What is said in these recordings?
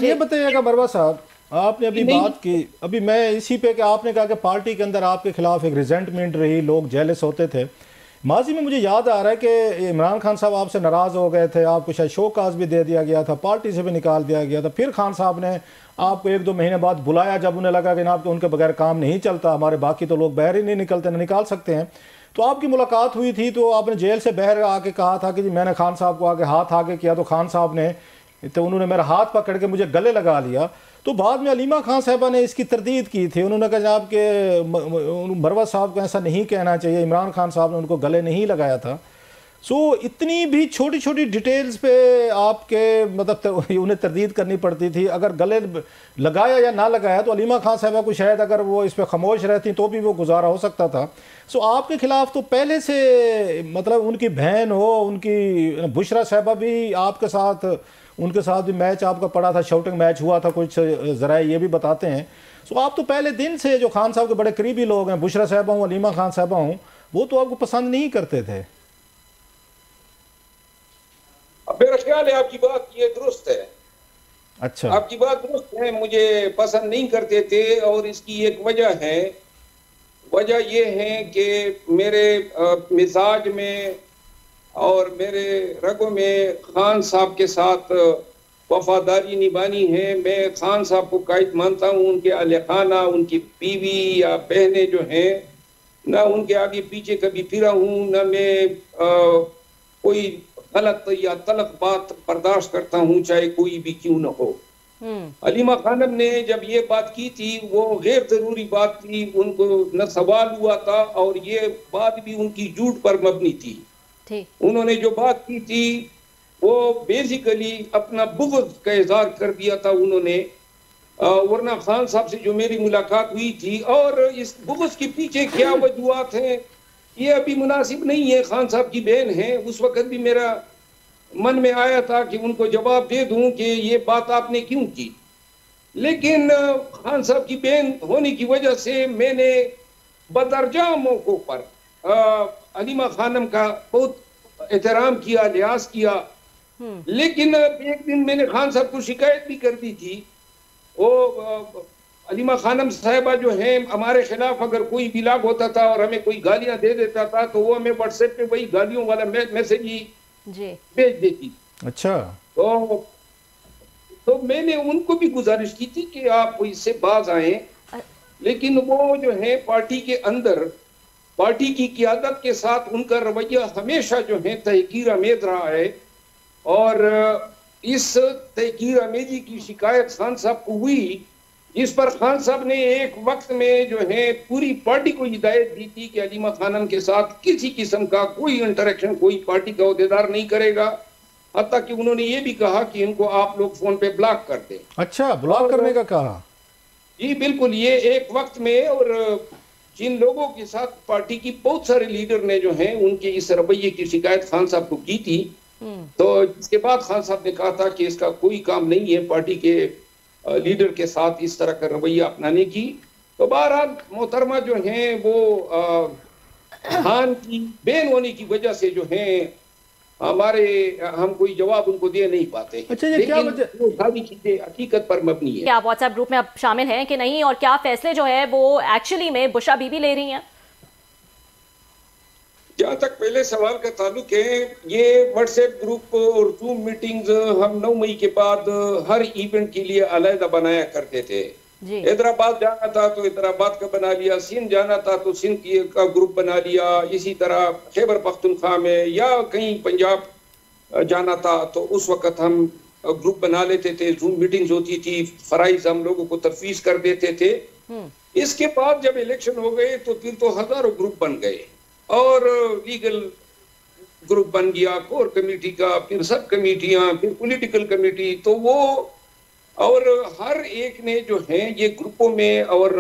ये बताइएगा मरवा साहब, आपने अभी बात की, अभी मैं इसी पे कि आपने कहा कि पार्टी के अंदर आपके खिलाफ एक रिजेंटमेंट रही, लोग जेलस होते थे। माजी में मुझे याद आ रहा है कि इमरान खान साहब आपसे नाराज़ हो गए थे, आपको शायद शोकाज भी दे दिया गया था, पार्टी से भी निकाल दिया गया था। फिर खान साहब ने आपको 1-2 महीने बाद बुलाया जब उन्हें लगा कि जनाब उनके बगैर काम नहीं चलता, हमारे बाकी तो लोग बाहर ही नहीं निकलते, ना निकाल सकते हैं। तो आपकी मुलाकात हुई थी, तो आपने जेल से बाहर आके कहा था कि जी मैंने खान साहब को आगे हाथ आगे किया, तो खान साहब ने, तो उन्होंने मेरा हाथ पकड़ के मुझे गले लगा लिया। तो बाद में अलीमा खान साहबा ने इसकी तरदीद की थी, उन्होंने कहा जनाब के मरवा साहब को ऐसा नहीं कहना चाहिए, इमरान खान साहब ने उनको गले नहीं लगाया था। सो इतनी भी छोटी छोटी डिटेल्स पे आपके मतलब उन्हें तरदीद करनी पड़ती थी। अगर गले लगाया या ना लगाया तो अलीमा खान साहबा को शायद अगर वो इस पर खामोश रहती तो भी वो गुजारा हो सकता था। सो आपके खिलाफ तो पहले से मतलब उनकी बहन हो, उनकी बुशरा साहबा भी आपके साथ, उनके साथ भी मैच आपका पड़ा था, शाउटिंग मैच हुआ था, कुछ ज़रा ये भी बताते हैं। सो आप तो पहले दिन से जो खान साहब के बड़े करीबी लोग हैं, बुशरा साहबा हूँ, अलीमा खान साहबा हूँ, वो तो आपको पसंद नहीं करते थे। मेरा ख्याल है आपकी बात ये दुरुस्त है। अच्छा, आपकी बात दुरुस्त है, मुझे पसंद नहीं करते थे और इसकी एक वजह है। वजह ये है कि मेरे मिजाज में और मेरे रगों में खान साहब के साथ वफादारी निभानी है। मैं खान साहब को कायद मानता हूँ। उनके अहले खाना, उनकी बीवी या बहनें जो हैं, ना उनके आगे पीछे कभी फिरा हूँ, ना मैं कोई गलत या तलख बात बर्दाश्त करता हूँ, चाहे कोई भी क्यों न हो। अलीमा खानम ने जब ये बात की थी वो गैर जरूरी बात थी, उनको न सवाल हुआ था और ये बात भी उनकी झूठ पर मबनी थी। उन्होंने जो बात की थी वो बेसिकली अपना बुग़्ज़ का इज़हार कर दिया था उन्होंने, वरना खान साहब से जो मेरी मुलाकात हुई थी और इस बुग़्ज़ के पीछे क्या वजूहात हैं ये अभी मुनासिब नहीं है। खान साहब की बहन है, उस वक्त भी मेरा मन में आया था कि उनको जवाब दे दूं कि ये बात आपने क्यों की, लेकिन खान साहब की बहन होने की वजह से मैंने बदरजा मौकों पर अलीमा खानम का बहुत एहतराम किया, लिहाज किया। लेकिन एक दिन मैंने खान साहब को शिकायत भी कर दी थी। वो अलीमा खानम साहिबा जो है हमारे खिलाफ अगर कोई बिलाग होता था और हमें कोई गालियां दे देता था तो वो हमें व्हाट्सएप पे वही गालियों वाला मैसेज ही भेज देती। अच्छा, तो मैंने उनको भी गुजारिश की थी कि आप इससे बाज आए, लेकिन वो जो है पार्टी के अंदर पार्टी की क़ियादत के साथ उनका रवैया हमेशा जो है तहकीर आमेज रहा है और इस तहकीर आमेजी की शिकायत खान साहब को हुई, जिस पर खान साहब ने एक वक्त में जो है पूरी पार्टी को हिदायत दी थी कि अलीमा खानम के साथ किसी किस्म का कोई इंटरेक्शन कोई पार्टी का अहदेदार नहीं करेगा। हत्ता कि उन्होंने ये भी कहा कि इनको आप लोग फोन पे ब्लॉक कर दें। अच्छा, ब्लॉक करने का कहा? जी बिल्कुल, ये एक वक्त में, और जिन लोगों के साथ पार्टी की बहुत सारे लीडर ने जो है उनके इस रवैये की शिकायत खान साहब को की थी, तो इसके बाद खान साहब ने कहा था कि इसका कोई काम नहीं है पार्टी के लीडर के साथ इस तरह का रवैया अपनाने की। तो बहरहाल मोहतरमा जो है वो खान की बहन होने की वजह से जो है हम कोई जवाब उनको दे नहीं पाते। अच्छा, ये क्या वजह? वो सारी चीजें हकीकत पर मबनी है। क्या आप व्हाट्सएप ग्रुप में अब शामिल हैं कि नहीं, और क्या फैसले जो है वो एक्चुअली में बुशरा बीबी ले रही हैं? जहाँ तक पहले सवाल का ताल्लुक है, ये व्हाट्सएप ग्रुप और जूम मीटिंग्स हम 9 मई के बाद हर इवेंट के लिए अलहदा बनाया करते थे। हैदराबाद जाना था तो हैदराबाद का बना लिया, सिंध जाना था तो सिंध का ग्रुप बना लिया, इसी तरह खैबर पख्तूनख्वा में या कहीं पंजाब जाना था तो उस वक्त हम ग्रुप बना लेते थे, जूम मीटिंग्स होती थी, फराइज हम लोगों को तरफीज कर देते थे। इसके बाद जब इलेक्शन हो गए तो फिर तो हजारों ग्रुप बन गए और लीगल ग्रुप बन गया, कोर कमेटी का, फिर सब कमेटियां, फिर पॉलिटिकल कमेटी, तो वो और हर एक ने जो है ये ग्रुपों में और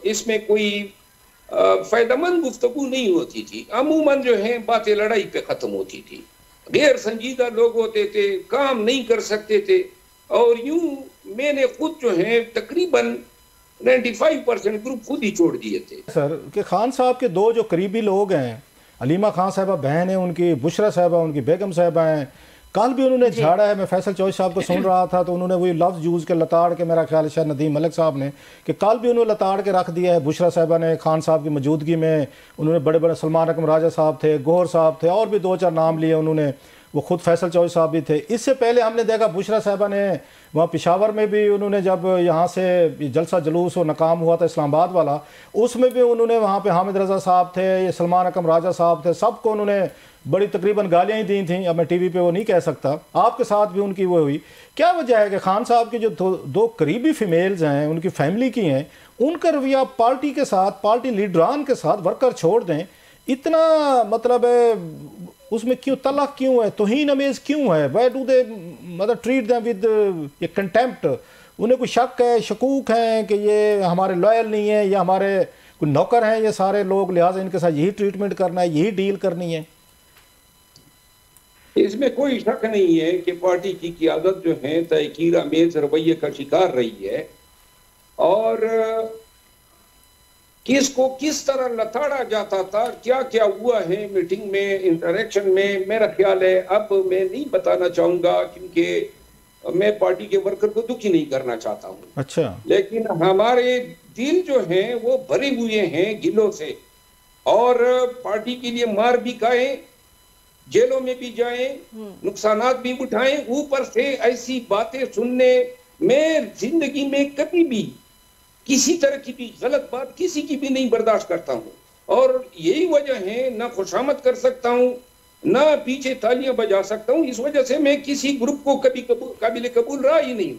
इसमें कोई फायदेमंद गुफ्तगू नहीं होती थी। अमूमन जो है बातें लड़ाई पे खत्म होती थी, गैर संजीदा लोग होते थे, काम नहीं कर सकते थे और यूं मैंने खुद जो है तकरीबन 95% ग्रुप खुद ही छोड़ दिए थे। सर कि खान साहब के दो जो करीबी लोग हैं, अलीमा खान साहबा बहन है उनकी, बुशरा साहबा उनकी बेगम साहबा हैं, कल भी उन्होंने झाड़ा है। मैं फैसल चौधरी साहब को सुन रहा था तो उन्होंने वही लफ्ज़ यूज़ के लताड़ के, मेरा ख्याल शायद नदीम मलिक साहब ने, कि कल भी उन्होंने लताड़ के रख दिया है। बुशरा साहबा ने खान साहब की मौजूदगी में उन्होंने बड़े बड़े सलमान अकरम राजा साहब थे, गौहर साहब थे, और भी 2-4 नाम लिए उन्होंने, वो खुद फैसल चौधरी साहब भी थे। इससे पहले हमने देखा बुशरा साहबा ने वहाँ पेशावर में भी उन्होंने, जब यहाँ से जलसा जुलूस और नाकाम हुआ था इस्लामाबाद वाला, उसमें भी उन्होंने वहाँ पे हामिद रज़ा साहब थे, ये सलमान अकरम राजा साहब थे, सबको उन्होंने बड़ी तकरीबन गालियाँ ही दी थी। अब मैं टीवी पे वो नहीं कह सकता। आपके साथ भी उनकी वो हुई। क्या वजह है कि खान साहब की जो दो करीबी फीमेल्स हैं, उनकी फैमिली की हैं, उनका रवैया पार्टी के साथ, पार्टी लीडरान के साथ वर्कर छोड़ दें, इतना मतलब है उसमें क्यों तलख क्यों है, तौहीन अमेज़ क्यों है? वाई डू दे मतलब ट्रीट देम विद ये कंटेम्प्ट? उन्हें कोई शक है, शकूक हैं कि ये हमारे लॉयल नहीं है या हमारे कोई नौकर हैं ये सारे लोग, लिहाजा इनके साथ यही ट्रीटमेंट करना है, यही डील करनी है? इसमें कोई शक नहीं है कि पार्टी की क़ियादत जो है तहकीर अमेज़ रवैये का शिकार रही है, और किसको किस तरह लताड़ा जाता था, क्या क्या हुआ है मीटिंग में, इंटरेक्शन में, मेरा ख्याल है अब मैं नहीं बताना चाहूंगा, क्योंकि मैं पार्टी के वर्कर को दुखी नहीं करना चाहता हूँ। अच्छा। लेकिन हमारे दिल जो हैं वो भरे हुए हैं गिलों से, और पार्टी के लिए मार भी खाएं, जेलों में भी जाएं, नुकसानात भी उठाएं, ऊपर से ऐसी बातें सुनने में जिंदगी में कभी भी किसी तरह की भी गलत बात किसी की भी नहीं बर्दाश्त करता हूं। और यही वजह है, ना खुशामद कर सकता हूं, ना पीछे तालियां बजा सकता हूं। इस वजह से मैं किसी ग्रुप को कभी काबिल कबूल रहा ही नहीं,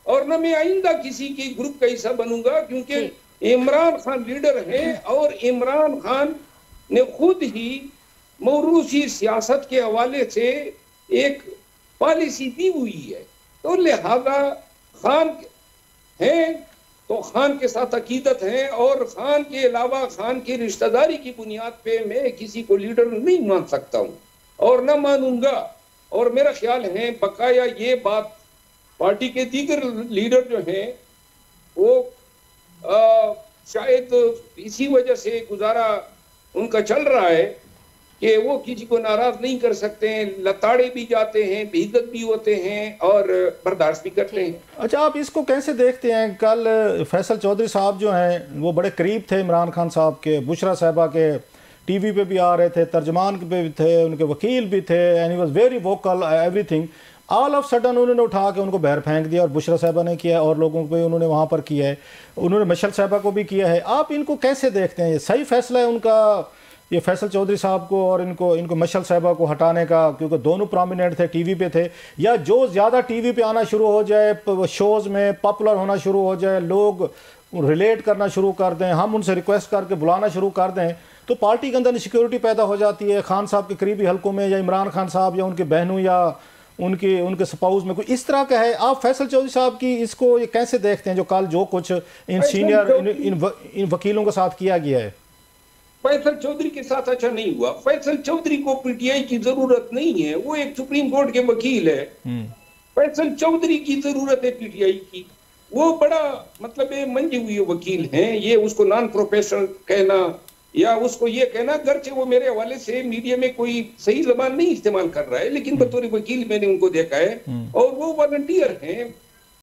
और ना मैं आइंदा किसी के ग्रुप का हिस्सा बनूंगा, क्योंकि इमरान खान लीडर है और इमरान खान ने खुद ही मौरूसी सियासत के हवाले से एक पॉलिसी दी हुई है। तो लिहाजा खान है तो खान के साथ अकीदत है, और खान के अलावा खान की रिश्तेदारी की बुनियाद पे मैं किसी को लीडर नहीं मान सकता हूँ और न मानूंगा। और मेरा ख्याल है बकाया ये बात पार्टी के दीगर लीडर जो हैं वो शायद इसी वजह से गुजारा उनका चल रहा है कि वो किसी को नाराज नहीं कर सकते हैं, लताड़े भी जाते हैं, बेइज्जत भी होते हैं और बर्दाश्त भी करते हैं। अच्छा, आप इसको कैसे देखते हैं? कल फैसल चौधरी साहब जो हैं वो बड़े करीब थे इमरान खान साहब के, बुशरा साहबा के टीवी पे भी आ रहे थे, तर्जमान पे भी थे, उनके वकील भी थे, and he was very vocal everything. All of sudden उन्होंने उठा के उनको बाहर फेंक दिया, और बुशरा साहबा ने किया और लोगों पे उन्होंने वहाँ पर किया है, उन्होंने मशल साहबा को भी किया है। आप इनको कैसे देखते हैं? ये सही फैसला है उनका, ये फैसल चौधरी साहब को और इनको मशल साहबा को हटाने का, क्योंकि दोनों प्रोमिनेंट थे, टीवी पे थे? या जो ज़्यादा टीवी पे आना शुरू हो जाए, शोज़ में पॉपुलर होना शुरू हो जाए, लोग रिलेट करना शुरू कर दें, हम उनसे रिक्वेस्ट करके बुलाना शुरू कर दें, तो पार्टी के अंदर इनसिक्योरिटी पैदा हो जाती है। खान साहब के करीबी हलकों में या इमरान खान साहब या उनके बहनों या उनके स्पाउस में कोई इस तरह का है। आप फैसल चौधरी साहब की इसको ये कैसे देखते हैं, जो कल जो कुछ इन सीनियर इन वकीलों के साथ किया गया है? फैसल चौधरी के साथ अच्छा नहीं हुआ। फैसल चौधरी को पीटीआई की जरूरत नहीं है, वो एक सुप्रीम कोर्ट के वकील है। फैसल चौधरी की जरूरत है पीटीआई की, वो बड़ा मतलब मंजे हुए वकील हैं। ये उसको नॉन प्रोफेशनल कहना या उसको ये कहना, गर्चे वो मेरे हवाले से मीडिया में कोई सही जबान नहीं इस्तेमाल कर रहा है, लेकिन बतौर वकील मैंने उनको देखा है, और वो वॉलंटियर हैं।